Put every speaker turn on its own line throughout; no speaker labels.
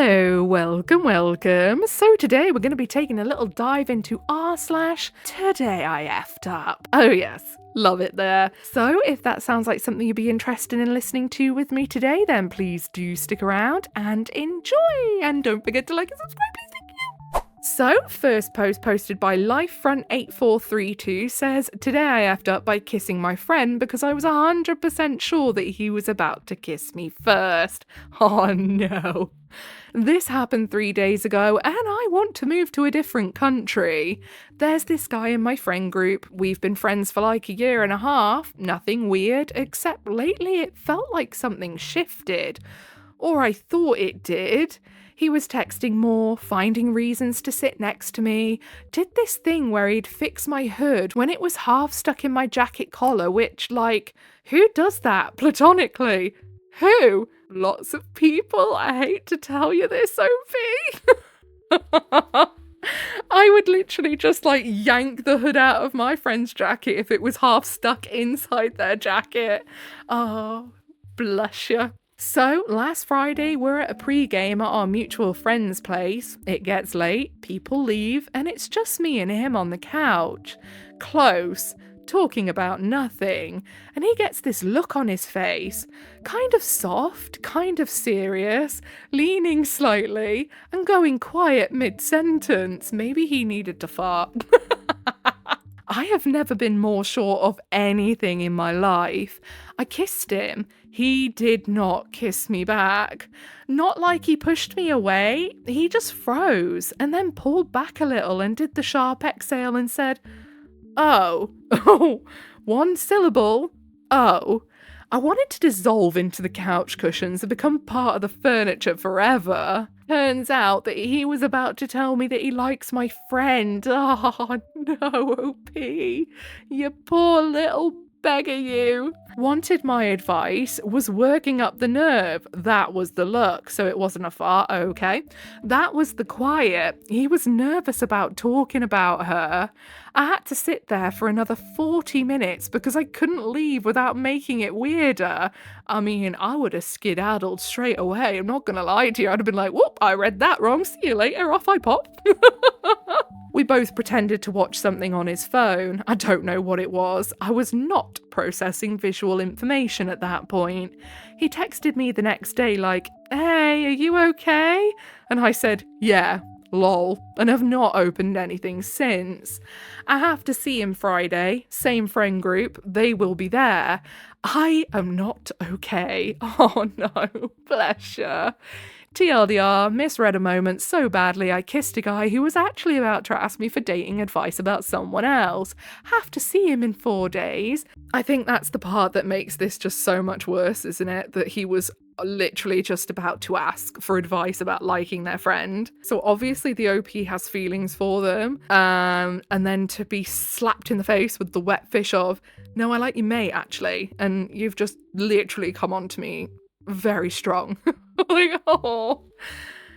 Hello, welcome. So today we're going to be taking a little dive into r/Today I Effed Up. Oh yes, love it there. So if that sounds like something you'd be interested in listening to with me today, then please do stick around and enjoy. And don't forget to like and subscribe, please. Thank you. So, first post posted by Lifefront8432 says, "Today I effed up by kissing my friend because I was 100% sure that he was about to kiss me first. Oh no. This happened 3 days ago and I want to move to a different country. There's this guy in my friend group. We've been friends for like a year and a half. Nothing weird, except lately it felt like something shifted. Or I thought it did. He was texting more, finding reasons to sit next to me, did this thing where he'd fix my hood when it was half stuck in my jacket collar, which, like, who does that platonically? Who? Lots of people. I hate to tell you this, Sophie." I would literally just yank the hood out of my friend's jacket if it was half stuck inside their jacket. Oh, blusher. So, last Friday, we're at a pre-game at our mutual friend's place. It gets late, people leave, and it's just me and him on the couch. Close, talking about nothing, and he gets this look on his face. Kind of soft, kind of serious, leaning slightly, and going quiet mid-sentence. Maybe he needed to fart. I have never been more sure of anything in my life. I kissed him. He did not kiss me back. Not like he pushed me away. He just froze and then pulled back a little and did the sharp exhale and said, "Oh, one syllable, oh." I wanted to dissolve into the couch cushions and become part of the furniture forever. Turns out that he was about to tell me that he likes my friend. Oh, no, OP. You poor little beggar, you. Wanted my advice, was working up the nerve. That was the look, so it wasn't a fart, okay. That was the quiet. He was nervous about talking about her. I had to sit there for another 40 minutes because I couldn't leave without making it weirder. I mean, I would have skedaddled straight away. I'm not gonna lie to you. I'd have been like, whoop, I read that wrong. See you later. Off I pop. We both pretended to watch something on his phone. I don't know what it was. I was not processing visual information at that point. He texted me the next day like, "Hey, are you okay?" And I said, "Yeah, lol," and have not opened anything since. I have to see him Friday, same friend group, they will be there. I am not okay. Oh no, bless you. TLDR, misread a moment so badly I kissed a guy who was actually about to ask me for dating advice about someone else. Have to see him in 4 days. I think that's the part that makes this just so much worse, isn't it? That he was literally just about to ask for advice about liking their friend. So obviously the OP has feelings for them. And then to be slapped in the face with the wet fish of, "No, I like your mate, actually. And you've just literally come on to me very strong." Like, oh.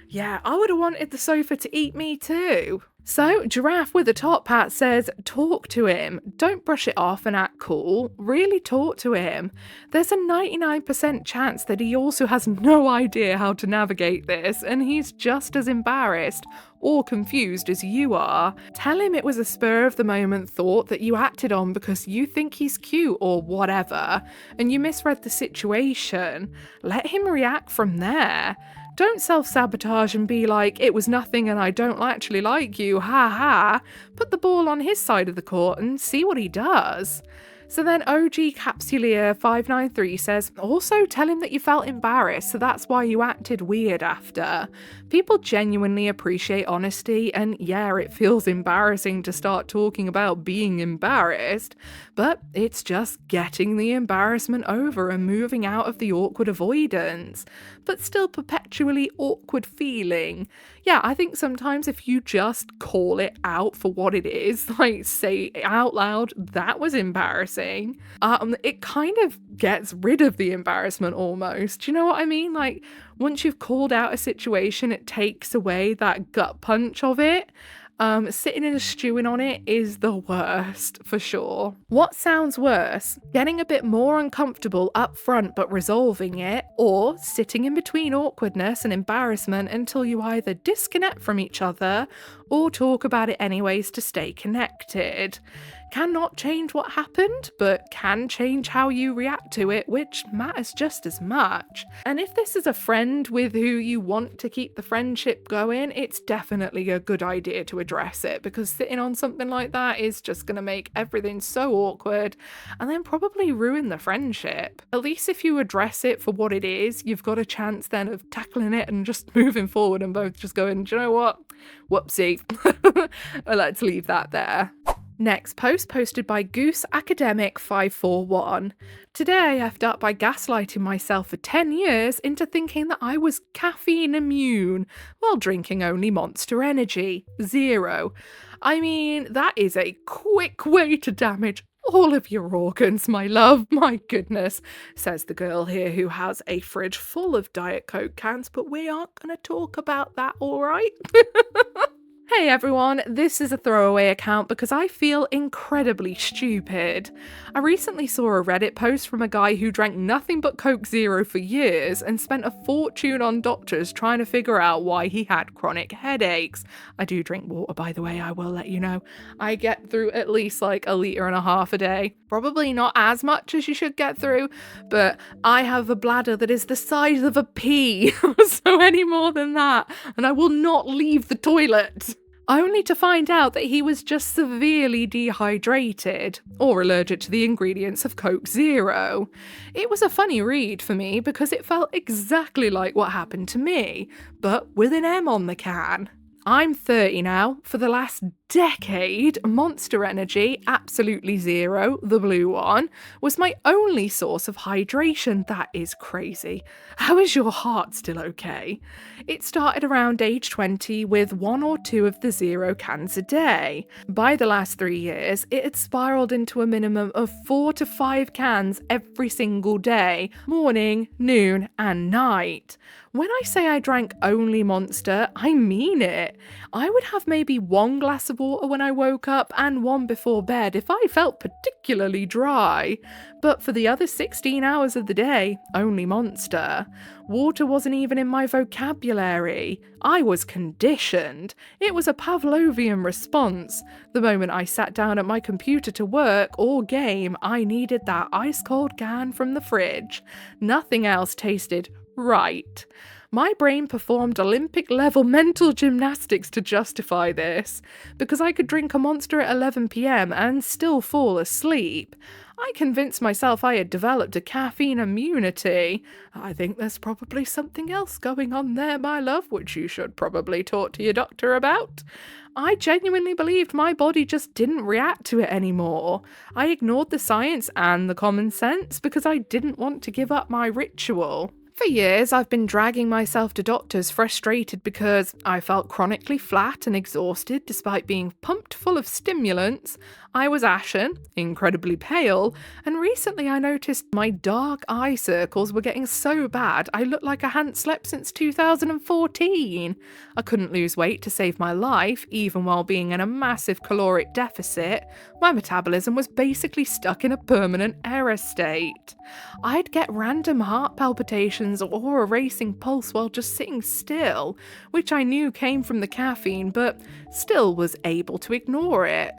Yeah, I would have wanted the sofa to eat me too. So, Giraffe with a top hat says, "Talk to him. Don't brush it off and act cool. Really talk to him. There's a 99% chance that he also has no idea how to navigate this, and he's just as embarrassed or confused as you are. Tell him it was a spur of the moment thought that you acted on because you think he's cute or whatever, and you misread the situation. Let him react from there. Don't self-sabotage and be like, 'It was nothing and I don't actually like you, ha ha.' Put the ball on his side of the court and see what he does." So then OG Capsulier 593 says, "Also tell him that you felt embarrassed, so that's why you acted weird after. People genuinely appreciate honesty, and yeah, it feels embarrassing to start talking about being embarrassed, but it's just getting the embarrassment over and moving out of the awkward avoidance, but still perpetually awkward feeling. Yeah, I think sometimes if you just call it out for what it is, like say it out loud, that was embarrassing, it kind of gets rid of the embarrassment almost. Do you know what I mean? Like, once you've called out a situation, it takes away that gut punch of it. Sitting and stewing on it is the worst, for sure. What sounds worse? Getting a bit more uncomfortable up front but resolving it, or sitting in between awkwardness and embarrassment until you either disconnect from each other or talk about it anyways to stay connected. Cannot change what happened, but can change how you react to it, which matters just as much. And if this is a friend with who you want to keep the friendship going, it's definitely a good idea to address it, because sitting on something like that is just going to make everything so awkward and then probably ruin the friendship. At least if you address it for what it is, you've got a chance then of tackling it and just moving forward and both just going, do you know what? Whoopsie. Let's leave that there. Next post posted by Goose Academic 541. Today I effed up by gaslighting myself for 10 years into thinking that I was caffeine immune while drinking only Monster Energy. 0. I mean, that is a quick way to damage all of your organs, my love, my goodness, says the girl here who has a fridge full of Diet Coke cans, but we aren't going to talk about that, alright? Hey everyone, this is a throwaway account because I feel incredibly stupid. I recently saw a Reddit post from a guy who drank nothing but Coke Zero for years and spent a fortune on doctors trying to figure out why he had chronic headaches. I do drink water, by the way, I will let you know. I get through at least like 1.5 liters a day. Probably not as much as you should get through, but I have a bladder that is the size of a pea, so any more than that, and I will not leave the toilet. Only to find out that he was just severely dehydrated, or allergic to the ingredients of Coke Zero. It was a funny read for me because it felt exactly like what happened to me, but with an M on the can. I'm 30 now. For the last decade, Monster Energy, Absolutely Zero, the blue one, was my only source of hydration. That is crazy. How is your heart still okay? It started around age 20 with 1 or 2 of the Zero cans a day. By the last 3 years, it had spiraled into a minimum of 4 to 5 cans every single day, morning, noon, and night. When I say I drank only Monster, I mean it. I would have maybe 1 glass of water when I woke up and 1 before bed if I felt particularly dry. But for the other 16 hours of the day, only Monster. Water wasn't even in my vocabulary. I was conditioned. It was a Pavlovian response. The moment I sat down at my computer to work or game, I needed that ice-cold can from the fridge. Nothing else tasted right. My brain performed Olympic-level mental gymnastics to justify this, because I could drink a Monster at 11 PM and still fall asleep. I convinced myself I had developed a caffeine immunity. I think there's probably something else going on there, my love, which you should probably talk to your doctor about. I genuinely believed my body just didn't react to it anymore. I ignored the science and the common sense because I didn't want to give up my ritual. For years, I've been dragging myself to doctors frustrated because I felt chronically flat and exhausted despite being pumped full of stimulants. I was ashen, incredibly pale, and recently I noticed my dark eye circles were getting so bad I looked like I hadn't slept since 2014. I couldn't lose weight to save my life, even while being in a massive caloric deficit. My metabolism was basically stuck in a permanent error state. I'd get random heart palpitations or a racing pulse while just sitting still, which I knew came from the caffeine, but still was able to ignore it.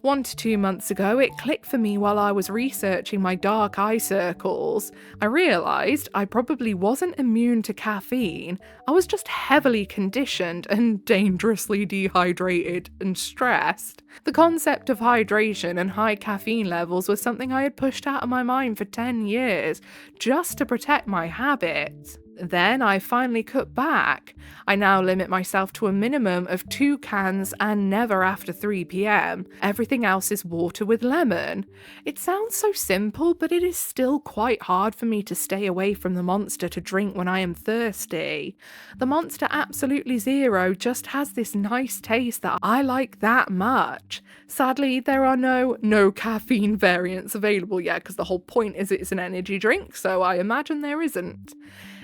1 to 2 months ago, it clicked for me while I was researching my dark eye circles. I realised I probably wasn't immune to caffeine. I was just heavily conditioned and dangerously dehydrated and stressed. The concept of hydration and high caffeine levels was something I had pushed out of my mind for 10 years, just to protect my habits. Then I finally cut back. I now limit myself to a minimum of 2 cans and never after 3 PM. Everything else is water with lemon. It sounds so simple, but it is still quite hard for me to stay away from the Monster to drink when I am thirsty. The Monster Absolutely Zero just has this nice taste that I like that much. Sadly, there are no caffeine variants available yet because the whole point is it's an energy drink, so I imagine there isn't.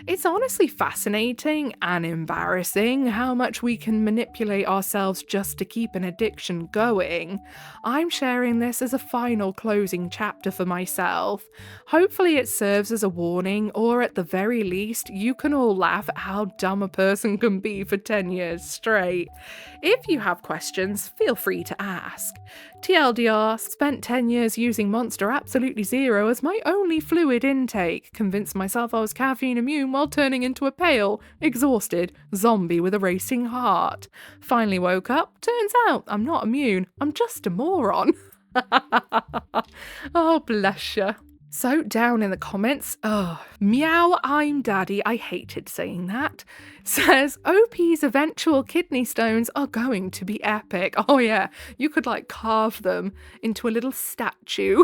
It's honestly fascinating and embarrassing how much we can manipulate ourselves just to keep an addiction going. I'm sharing this as a final closing chapter for myself. Hopefully, it serves as a warning, or at the very least, you can all laugh at how dumb a person can be for 10 years straight. If you have questions, feel free to ask. TLDR, spent 10 years using Monster Absolutely Zero as my only fluid intake, convinced myself I was caffeine immune while turning into a pale, exhausted zombie with a racing heart. Finally woke up, turns out I'm not immune, I'm just a moron. Oh, bless you. So down in the comments, meow, I'm daddy, I hated saying that, says OP's eventual kidney stones are going to be epic. Oh yeah, you could like carve them into a little statue.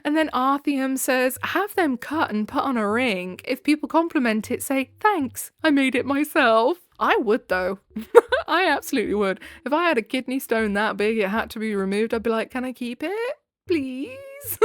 And then Arthium says, have them cut and put on a ring. If people compliment it, say, thanks, I made it myself. I would though. I absolutely would. If I had a kidney stone that big, it had to be removed, I'd be like, can I keep it? Please?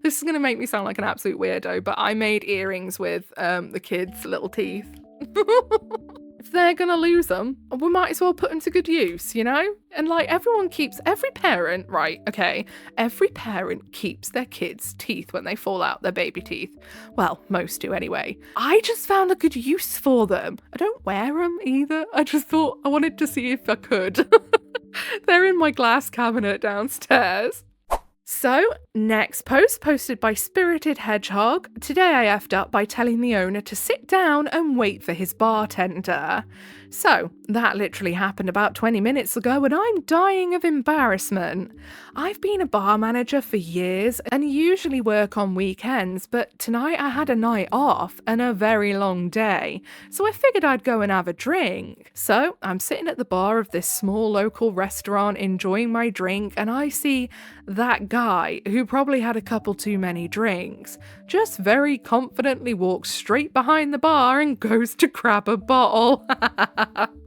This is going to make me sound like an absolute weirdo, but I made earrings with the kids' little teeth. If they're going to lose them, we might as well put them to good use, you know? And like every parent, right, okay, every parent keeps their kids' teeth when they fall out, their baby teeth. Well, most do anyway. I just found a good use for them. I don't wear them either. I just thought I wanted to see if I could. They're in my glass cabinet downstairs. So, next post posted by Spirited Hedgehog. Today I effed up by telling the owner to sit down and wait for his bartender. So, that literally happened about 20 minutes ago and I'm dying of embarrassment. I've been a bar manager for years and usually work on weekends, but tonight I had a night off and a very long day, so I figured I'd go and have a drink. So, I'm sitting at the bar of this small local restaurant enjoying my drink and I see that guy, who probably had a couple too many drinks, just very confidently walks straight behind the bar and goes to grab a bottle.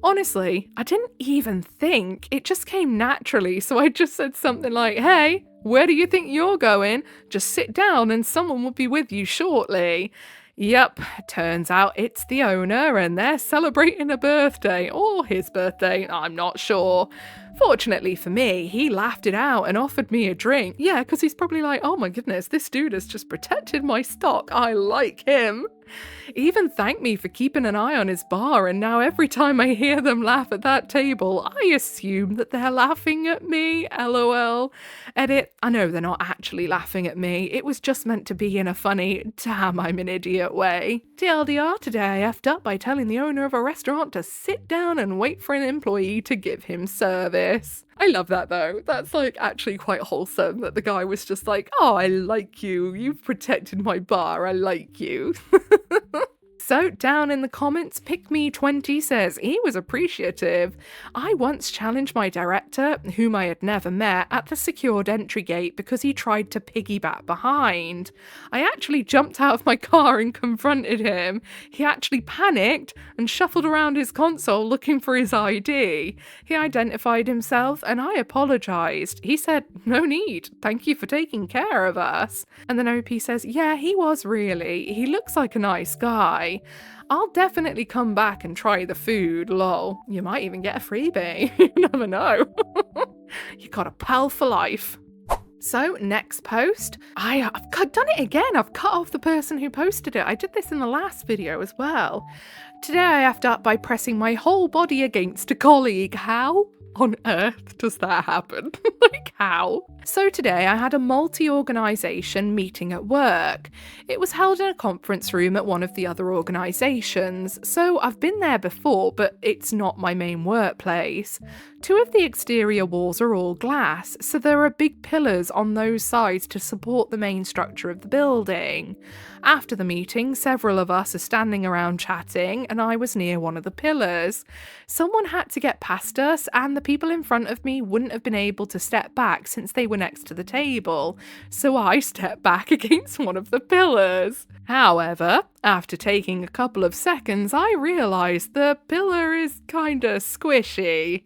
Honestly, I didn't even think. It just came naturally, so I just said something like, hey, where do you think you're going? Just sit down and someone will be with you shortly. Yep, turns out it's the owner and they're celebrating a birthday, or his birthday, I'm not sure. Fortunately for me, he laughed it out and offered me a drink. Yeah, because he's probably like, oh my goodness, this dude has just protected my stock. I like him. Even thanked me for keeping an eye on his bar, and now every time I hear them laugh at that table, I assume that they're laughing at me, lol. Edit, I know they're not actually laughing at me, it was just meant to be in a funny, damn I'm an idiot way. TLDR, today I effed up by telling the owner of a restaurant to sit down and wait for an employee to give him service. I love that though. That's like actually quite wholesome that the guy was just like, oh, I like you. You've protected my bar. I like you. So down in the comments, PickMe20 says he was appreciative. I once challenged my director, whom I had never met, at the secured entry gate because he tried to piggyback behind. I actually jumped out of my car and confronted him. He actually panicked and shuffled around his console looking for his ID. He identified himself and I apologised. He said, no need, thank you for taking care of us. And then OP says, yeah, he was really. He looks like a nice guy. I'll definitely come back and try the food, lol. You might even get a freebie. You never know. You got a pal for life. So, next post. I've done it again. I've cut off the person who posted it. I did this in the last video as well. Today I effed up by pressing my whole body against a colleague. How on earth does that happen? Like, how? So today I had a multi-organisation meeting at work. It was held in a conference room at one of the other organisations, so I've been there before, but it's not my main workplace. Two of the exterior walls are all glass, so there are big pillars on those sides to support the main structure of the building. After the meeting, several of us are standing around chatting, and I was near one of the pillars. Someone had to get past us, and the people in front of me wouldn't have been able to step back since they were next to the table, so I stepped back against one of the pillars. However, after taking a couple of seconds, I realised the pillar is kinda squishy.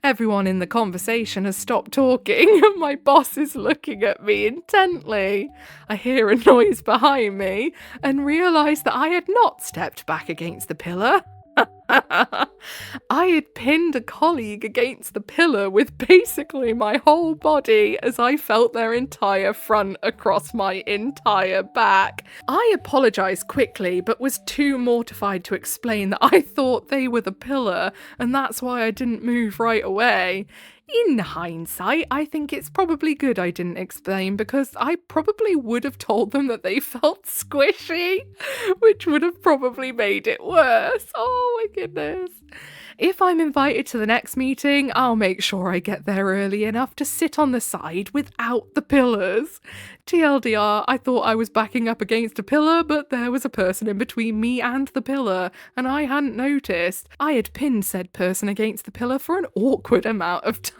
Everyone in the conversation has stopped talking and my boss is looking at me intently. I hear a noise behind me and realise that I had not stepped back against the pillar. I had pinned a colleague against the pillar with basically my whole body as I felt their entire front across my entire back. I apologised quickly but was too mortified to explain that I thought they were the pillar and that's why I didn't move right away. In hindsight, I think it's probably good I didn't explain because I probably would have told them that they felt squishy, which would have probably made it worse. Oh my goodness. If I'm invited to the next meeting, I'll make sure I get there early enough to sit on the side without the pillars. TLDR, I thought I was backing up against a pillar, but there was a person in between me and the pillar, and I hadn't noticed. I had pinned said person against the pillar for an awkward amount of time.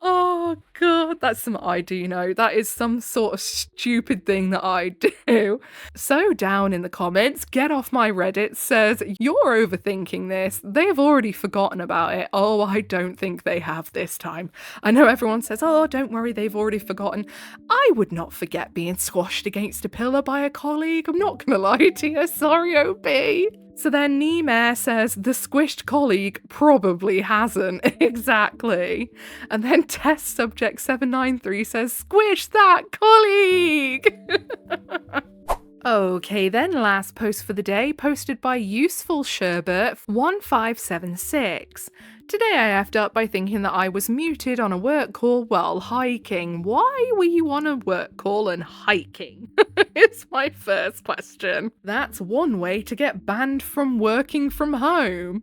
Oh god, that's something I do know. That is some sort of stupid thing that I do. So down in the comments, Get Off My Reddit says, "You're overthinking this. They have already forgotten about it." Oh, I don't think they have this time. I know everyone says, "Oh, don't worry, they've already forgotten." I would not forget being squashed against a pillar by a colleague. I'm not gonna lie to you. Sorry, OB. So then Neemair says the squished colleague probably hasn't. Exactly. And then test subject 793 says, "Squish that colleague!" Okay, then last post for the day, posted by Useful Sherbert 1576. Today I effed up by thinking that I was muted on a work call while hiking. Why were you on a work call and hiking? It's my first question. That's one way to get banned from working from home.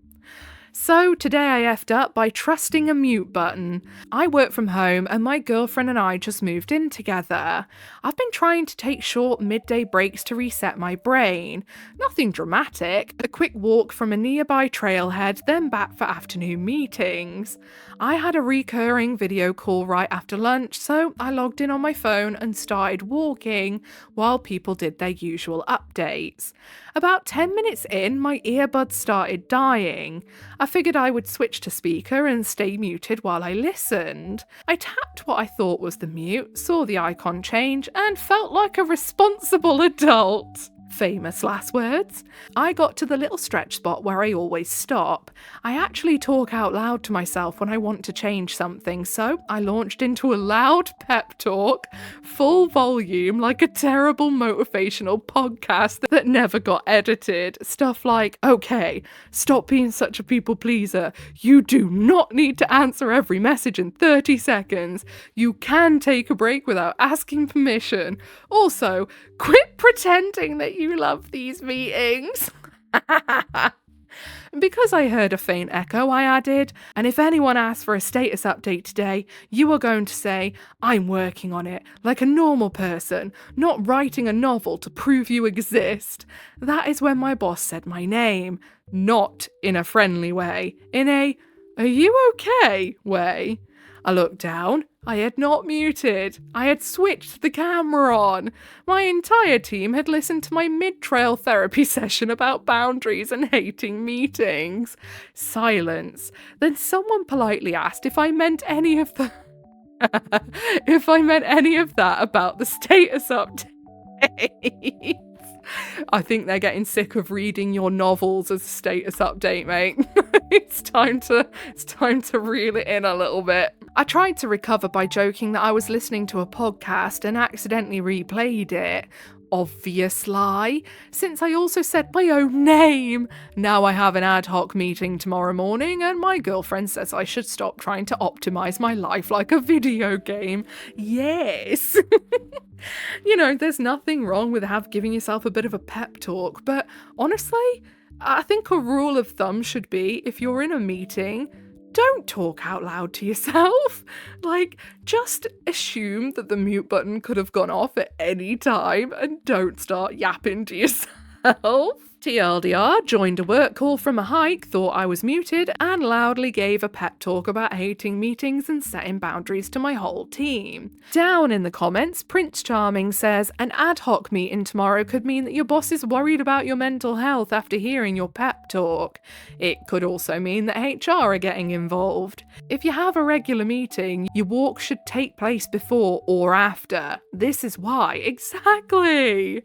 So today I effed up by trusting a mute button. I work from home and my girlfriend and I just moved in together. I've been trying to take short midday breaks to reset my brain. Nothing dramatic, a quick walk from a nearby trailhead, then back for afternoon meetings. I had a recurring video call right after lunch, so I logged in on my phone and started walking while people did their usual updates. About 10 minutes in, my earbuds started dying. I figured I would switch to speaker and stay muted while I listened. I tapped what I thought was the mute, saw the icon change, and felt like a responsible adult. Famous last words. I got to the little stretch spot where I always stop. I actually talk out loud to myself when I want to change something, so I launched into a loud pep talk, full volume, like a terrible motivational podcast that never got edited. Stuff like, "Okay, stop being such a people pleaser. You do not need to answer every message in 30 seconds. You can take a break without asking permission. Also, quit pretending that you love these meetings." Because I heard a faint echo, I added, "And if anyone asks for a status update today, you are going to say, 'I'm working on it, like a normal person, not writing a novel to prove you exist.'" That is when my boss said my name. Not in a friendly way, in a "Are you okay?" way. I looked down. I had not muted. I had switched the camera on. My entire team had listened to my mid-trail therapy session about boundaries and hating meetings. Silence. Then someone politely asked if I meant any of the about the status update. I think they're getting sick of reading your novels as a status update, mate. It's time to reel it in a little bit. I tried to recover by joking that I was listening to a podcast and accidentally replayed it. Obvious lie, since I also said my own name. Now I have an ad hoc meeting tomorrow morning and my girlfriend says I should stop trying to optimize my life like a video game. Yes. You know, there's nothing wrong with giving yourself a bit of a pep talk, but honestly, I think a rule of thumb should be if you're in a meeting, don't talk out loud to yourself. Like, just assume that the mute button could have gone off at any time and don't start yapping to yourself. TLDR, joined a work call from a hike, thought I was muted, and loudly gave a pep talk about hating meetings and setting boundaries to my whole team. Down in the comments, Prince Charming says, an ad hoc meeting tomorrow could mean that your boss is worried about your mental health after hearing your pep talk. It could also mean that HR are getting involved. If you have a regular meeting, your walk should take place before or after. This is why. Exactly.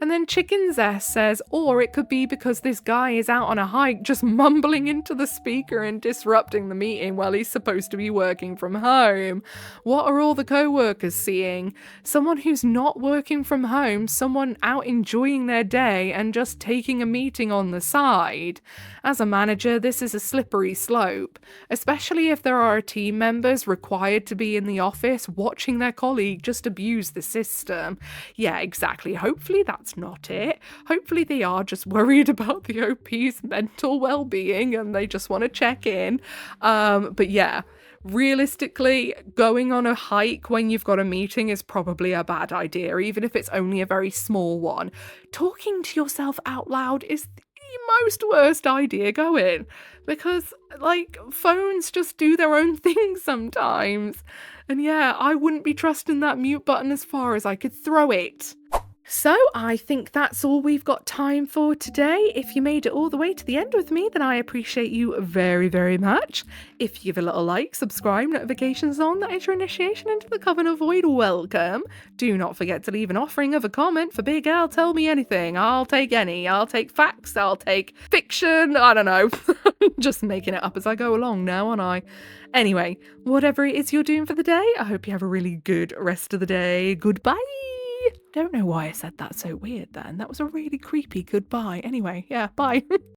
And then Chicken Zest says, or it could be because this guy is out on a hike just mumbling into the speaker and disrupting the meeting while he's supposed to be working from home. What are all the co-workers seeing? Someone who's not working from home, someone out enjoying their day and just taking a meeting on the side. As a manager, this is a slippery slope, especially if there are team members required to be in the office watching their colleague just abuse the system. Yeah, exactly. Hopefully that's not it. Hopefully they are just worried about the OP's mental well-being and they just want to check in. But yeah, realistically, going on a hike when you've got a meeting is probably a bad idea, even if it's only a very small one. Talking to yourself out loud is the most worst idea going, because like phones just do their own thing sometimes. And yeah, I wouldn't be trusting that mute button as far as I could throw it. So I think that's all we've got time for today. If you made it all the way to the end with me, then I appreciate you very, very much. If you give a little like, subscribe, notifications on, that is your initiation into the Coven of Void. Welcome. Do not forget to leave an offering of a comment for Big L. Tell me anything. I'll take any. I'll take facts. I'll take fiction. I don't know. Just making it up as I go along now, aren't I? Anyway, whatever it is you're doing for the day, I hope you have a really good rest of the day. Goodbye. Don't know why I said that so weird then. That was a really creepy goodbye. Anyway, yeah, bye.